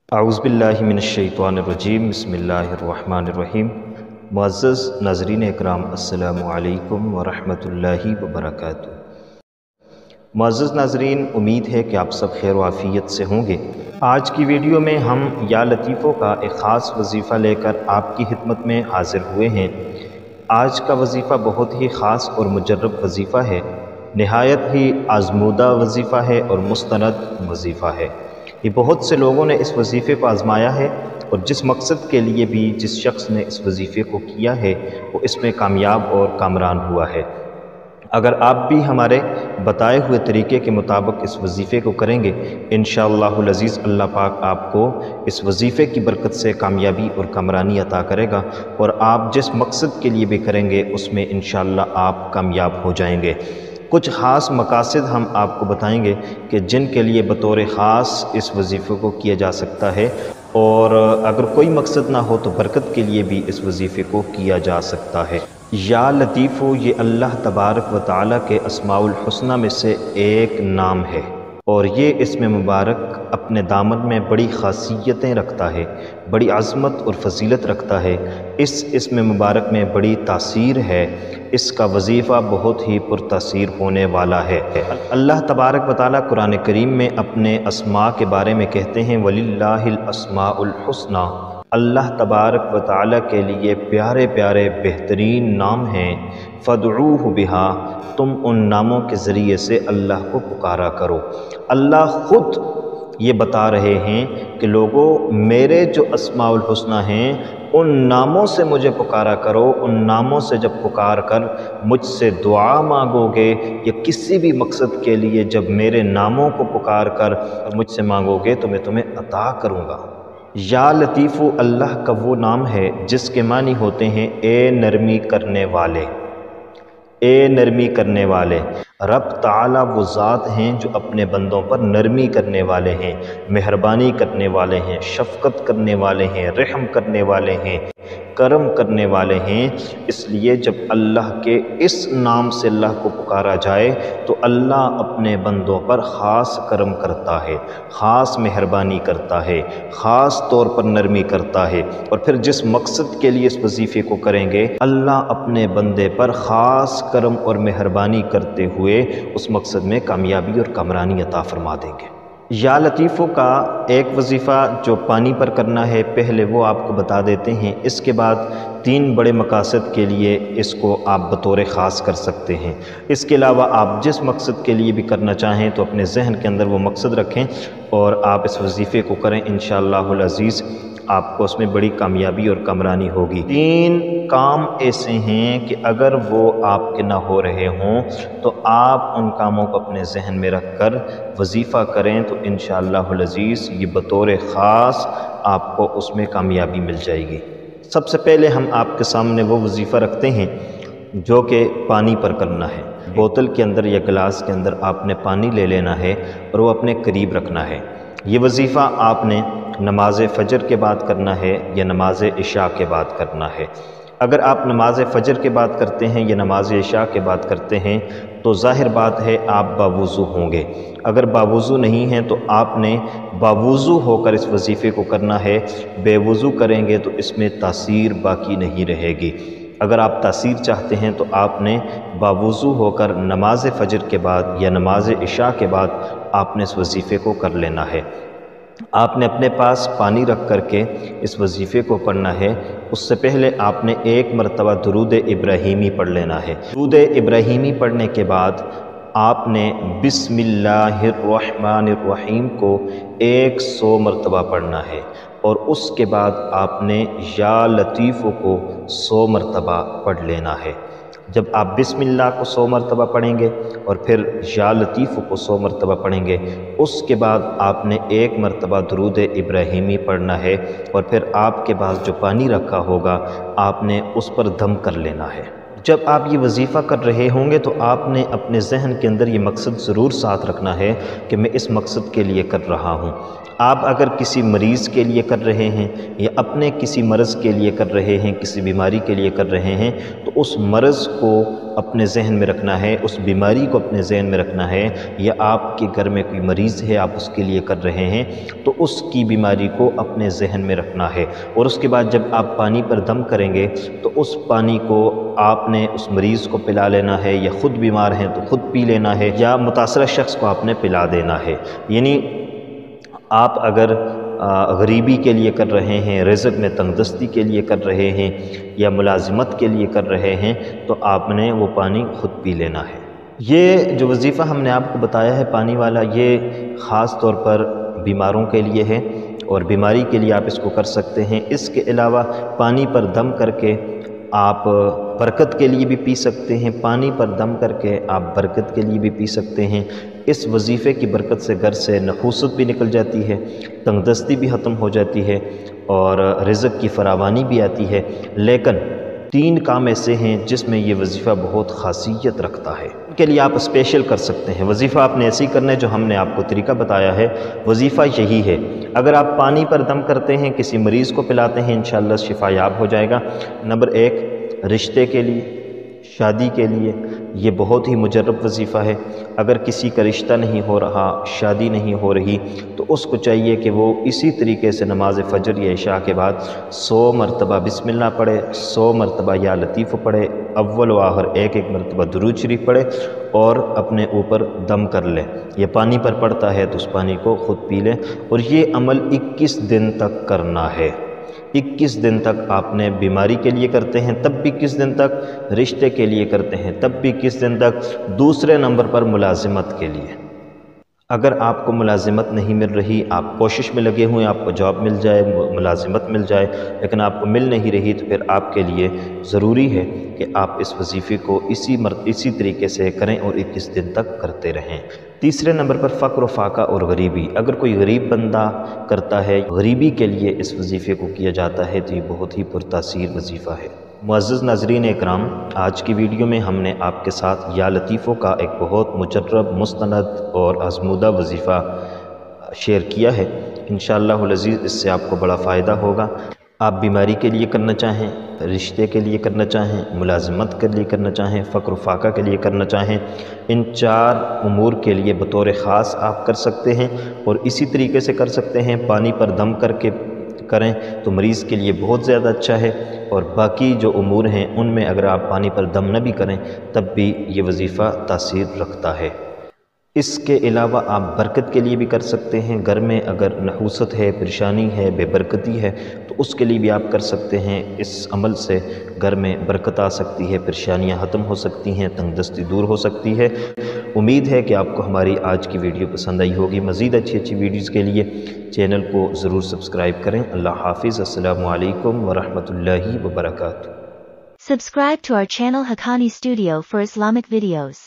اعوذ باللہ من الشیطان الرجیم، بسم اللہ الرحمن الرحیم۔ معزز ناظرین اکرام، السلام علیکم ورحمۃ اللہ وبرکاتہ۔ معزز ناظرین، امید ہے کہ آپ سب خیر و عافیت سے ہوں گے۔ آج کی ویڈیو میں ہم یا لطیفوں کا ایک خاص وظیفہ لے کر آپ کی خدمت میں حاضر ہوئے ہیں۔ آج کا وظیفہ بہت ہی خاص اور مجرب وظیفہ ہے، نہایت ہی آزمودہ وظیفہ ہے اور مستند وظیفہ ہے۔ یہ بہت سے لوگوں نے اس وظیفے کو آزمایا ہے، اور جس مقصد کے لیے بھی جس شخص نے اس وظیفے کو کیا ہے وہ اس میں کامیاب اور کامران ہوا ہے۔ اگر آپ بھی ہمارے بتائے ہوئے طریقے کے مطابق اس وظیفے کو کریں گے، انشاءاللہ العزیز اللہ پاک آپ کو اس وظیفے کی برکت سے کامیابی اور کامرانی عطا کرے گا، اور آپ جس مقصد کے لیے بھی کریں گے اس میں انشاءاللہ آپ کامیاب ہو جائیں گے۔ کچھ خاص مقاصد ہم آپ کو بتائیں گے کہ جن کے لیے بطور خاص اس وظیفے کو کیا جا سکتا ہے، اور اگر کوئی مقصد نہ ہو تو برکت کے لیے بھی اس وظیفے کو کیا جا سکتا ہے۔ یا لطیفو یہ اللہ تبارک و تعالیٰ کے اسماء الحسنہ میں سے ایک نام ہے، اور یہ اسم مبارک اپنے دامن میں بڑی خاصیتیں رکھتا ہے، بڑی عظمت اور فضیلت رکھتا ہے۔ اس اسم مبارک میں بڑی تاثیر ہے، اس کا وظیفہ بہت ہی پرتاثیر ہونے والا ہے۔ اللہ تبارک و تعالیٰ قرآن کریم میں اپنے اسماء کے بارے میں کہتے ہیں وَلِلَّهِ الْأَسْمَاءُ الْحُسْنَى، اللہ تبارک و تعالیٰ کے لیے پیارے پیارے بہترین نام ہیں، فَادْعُوهُ بِهَا، تم ان ناموں کے ذریعے سے اللہ کو پکارا کرو۔ اللہ خود یہ بتا رہے ہیں کہ لوگوں، میرے جو اسماء الحسنہ ہیں ان ناموں سے مجھے پکارا کرو۔ ان ناموں سے جب پکار کر مجھ سے دعا مانگو گے یا کسی بھی مقصد کے لیے جب میرے ناموں کو پکار کر مجھ سے مانگو گے تو میں تمہیں عطا کروں گا۔ یا لطیفو اللہ کا وہ نام ہے جس کے معنی ہوتے ہیں اے نرمی کرنے والے، اے نرمی کرنے والے۔ رب تعالیٰ وہ ذات ہیں جو اپنے بندوں پر نرمی کرنے والے ہیں، مہربانی کرنے والے ہیں، شفقت کرنے والے ہیں، رحم کرنے والے ہیں، کرم کرنے والے ہیں۔ اس لیے جب اللہ کے اس نام سے اللہ کو پکارا جائے تو اللہ اپنے بندوں پر خاص کرم کرتا ہے، خاص مہربانی کرتا ہے، خاص طور پر نرمی کرتا ہے، اور پھر جس مقصد کے لیے اس وظیفے کو کریں گے اللہ اپنے بندے پر خاص کرم اور مہربانی کرتے ہوئے اس مقصد میں کامیابی اور کامرانی عطا فرما دیں گے۔ یا لطیفوں کا ایک وظیفہ جو پانی پر کرنا ہے، پہلے وہ آپ کو بتا دیتے ہیں، اس کے بعد 3 بڑے مقاصد کے لیے اس کو آپ بطور خاص کر سکتے ہیں۔ اس کے علاوہ آپ جس مقصد کے لیے بھی کرنا چاہیں تو اپنے ذہن کے اندر وہ مقصد رکھیں اور آپ اس وظیفے کو کریں، انشاءاللہ العزیز آپ کو اس میں بڑی کامیابی اور کامرانی ہوگی۔ 3 کام ایسے ہیں کہ اگر وہ آپ کے نہ ہو رہے ہوں تو آپ ان کاموں کو اپنے ذہن میں رکھ کر وظیفہ کریں تو انشاءاللہ العزیز یہ بطور خاص آپ کو اس میں کامیابی مل جائے گی۔ سب سے پہلے ہم آپ کے سامنے وہ وظیفہ رکھتے ہیں جو کہ پانی پر کرنا ہے۔ بوتل کے اندر یا گلاس کے اندر آپ نے پانی لے لینا ہے اور وہ اپنے قریب رکھنا ہے۔ یہ وظیفہ آپ نے نماز فجر کے بعد کرنا ہے یا نماز عشاء کے بعد کرنا ہے۔ اگر آپ نماز فجر کے بعد کرتے ہیں یا نماز عشاء کے بعد کرتے ہیں تو ظاہر بات ہے آپ باوضو ہوں گے۔ اگر باوضو نہیں ہیں تو آپ نے باوضو ہو کر اس وظیفے کو کرنا ہے۔ بے وضو کریں گے تو اس میں تاثیر باقی نہیں رہے گی۔ اگر آپ تاثیر چاہتے ہیں تو آپ نے باوضو ہو کر نماز فجر کے بعد یا نماز عشاء کے بعد آپ نے اس وظیفے کو کر لینا ہے۔ آپ نے اپنے پاس پانی رکھ کر کے اس وظیفے کو پڑھنا ہے۔ اس سے پہلے آپ نے 1 مرتبہ درود ابراہیمی پڑھ لینا ہے۔ درود ابراہیمی پڑھنے کے بعد آپ نے بسم اللہ الرحمن الرحیم کو 100 مرتبہ پڑھنا ہے، اور اس کے بعد آپ نے یا لطیف کو 100 مرتبہ پڑھ لینا ہے۔ جب آپ بسم اللہ کو 100 مرتبہ پڑھیں گے اور پھر یا لطیف کو 100 مرتبہ پڑھیں گے، اس کے بعد آپ نے 1 مرتبہ درود ابراہیمی پڑھنا ہے، اور پھر آپ کے پاس جو پانی رکھا ہوگا آپ نے اس پر دم کر لینا ہے۔ جب آپ یہ وظیفہ کر رہے ہوں گے تو آپ نے اپنے ذہن کے اندر یہ مقصد ضرور ساتھ رکھنا ہے کہ میں اس مقصد کے لیے کر رہا ہوں۔ آپ اگر کسی مریض کے لیے کر رہے ہیں یا اپنے کسی مرض کے لیے کر رہے ہیں، کسی بیماری کے لیے کر رہے ہیں، تو اس مرض کو اپنے ذہن میں رکھنا ہے، اس بیماری کو اپنے ذہن میں رکھنا ہے، یا آپ کے گھر میں کوئی مریض ہے آپ اس کے لیے کر رہے ہیں تو اس کی بیماری کو اپنے ذہن میں رکھنا ہے۔ اور اس کے بعد جب آپ پانی پر دم کریں گے تو اس پانی کو آپ نے اس مریض کو پلا لینا ہے، یا خود بیمار ہیں تو خود پی لینا ہے، یا متاثرہ شخص کو آپ نے پلا دینا ہے۔ یعنی آپ اگر غریبی کے لیے کر رہے ہیں، رزق میں تنگ دستی کے لیے کر رہے ہیں، یا ملازمت کے لیے کر رہے ہیں، تو آپ نے وہ پانی خود پی لینا ہے۔ یہ جو وظیفہ ہم نے آپ کو بتایا ہے پانی والا، یہ خاص طور پر بیماروں کے لیے ہے، اور بیماری کے لیے آپ اس کو کر سکتے ہیں۔ اس کے علاوہ پانی پر دم کر کے آپ برکت کے لیے بھی پی سکتے ہیں، پانی پر دم کر کے آپ برکت کے لیے بھی پی سکتے ہیں۔ اس وظیفے کی برکت سے گھر سے نحوست بھی نکل جاتی ہے، تنگ دستی بھی ختم ہو جاتی ہے، اور رزق کی فراوانی بھی آتی ہے۔ لیکن 3 کام ایسے ہیں جس میں یہ وظیفہ بہت خاصیت رکھتا ہے، ان کے لیے آپ اسپیشل کر سکتے ہیں۔ وظیفہ آپ نے ایسے ہی کرنا ہے جو ہم نے آپ کو طریقہ بتایا ہے، وظیفہ یہی ہے۔ اگر آپ پانی پر دم کرتے ہیں، کسی مریض کو پلاتے ہیں، انشاءاللہ شفا یاب ہو جائے گا۔ نمبر 1، رشتے کے لیے، شادی کے لیے یہ بہت ہی مجرب وظیفہ ہے۔ اگر کسی کا رشتہ نہیں ہو رہا، شادی نہیں ہو رہی، تو اس کو چاہیے کہ وہ اسی طریقے سے نماز فجر یا عشاء کے بعد 100 مرتبہ بسم اللہ پڑھے، 100 مرتبہ یا لطیف پڑھے، اول و آخر ایک مرتبہ درود شریف پڑھے، اور اپنے اوپر دم کر لے۔ یہ پانی پر پڑتا ہے تو اس پانی کو خود پی لے، اور یہ عمل 21 دن تک کرنا ہے۔ 21 دن تک آپ نے بیماری کے لیے کرتے ہیں تب بھی 21 دن تک، رشتے کے لیے کرتے ہیں تب بھی 21 دن تک، دوسرے نمبر پر ملازمت کے لیے۔ اگر آپ کو ملازمت نہیں مل رہی، آپ کوشش میں لگے ہوئے آپ کو جاب مل جائے، ملازمت مل جائے، لیکن آپ کو مل نہیں رہی، تو پھر آپ کے لیے ضروری ہے کہ آپ اس وظیفے کو اسی طریقے سے کریں اور 21 دن تک کرتے رہیں۔ تیسرے نمبر پر فقر و فاقہ اور غریبی۔ اگر کوئی غریب بندہ کرتا ہے، غریبی کے لیے اس وظیفے کو کیا جاتا ہے، تو یہ بہت ہی پرتاثیر وظیفہ ہے۔ معزز ناظرین اکرام، آج کی ویڈیو میں ہم نے آپ کے ساتھ یا لطیفوں کا ایک بہت مجرب، مستند اور آزمودہ وظیفہ شیئر کیا ہے۔ انشاءاللہ العزیز اس سے آپ کو بڑا فائدہ ہوگا۔ آپ بیماری کے لیے کرنا چاہیں، رشتے کے لیے کرنا چاہیں، ملازمت کے لیے کرنا چاہیں، فقر و فاقہ کے لیے کرنا چاہیں، ان 4 امور کے لیے بطور خاص آپ کر سکتے ہیں، اور اسی طریقے سے کر سکتے ہیں۔ پانی پر دم کر کے کریں تو مریض کے لیے بہت زیادہ اچھا ہے، اور باقی جو امور ہیں ان میں اگر آپ پانی پر دم نہ بھی کریں تب بھی یہ وظیفہ تاثیر رکھتا ہے۔ اس کے علاوہ آپ برکت کے لیے بھی کر سکتے ہیں۔ گھر میں اگر نحوست ہے، پریشانی ہے، بے برکتی ہے، تو اس کے لیے بھی آپ کر سکتے ہیں۔ اس عمل سے گھر میں برکت آ سکتی ہے، پریشانیاں ختم ہو سکتی ہیں، تنگ دستی دور ہو سکتی ہے۔ امید ہے کہ آپ کو ہماری آج کی ویڈیو پسند آئی ہوگی۔ مزید اچھی ویڈیوز کے لیے چینل کو ضرور سبسکرائب کریں۔ اللہ حافظ۔ السلام علیکم ورحمۃ اللہ وبرکاتہ۔ Subscribe to our channel Haqqani Studio for Islamic videos.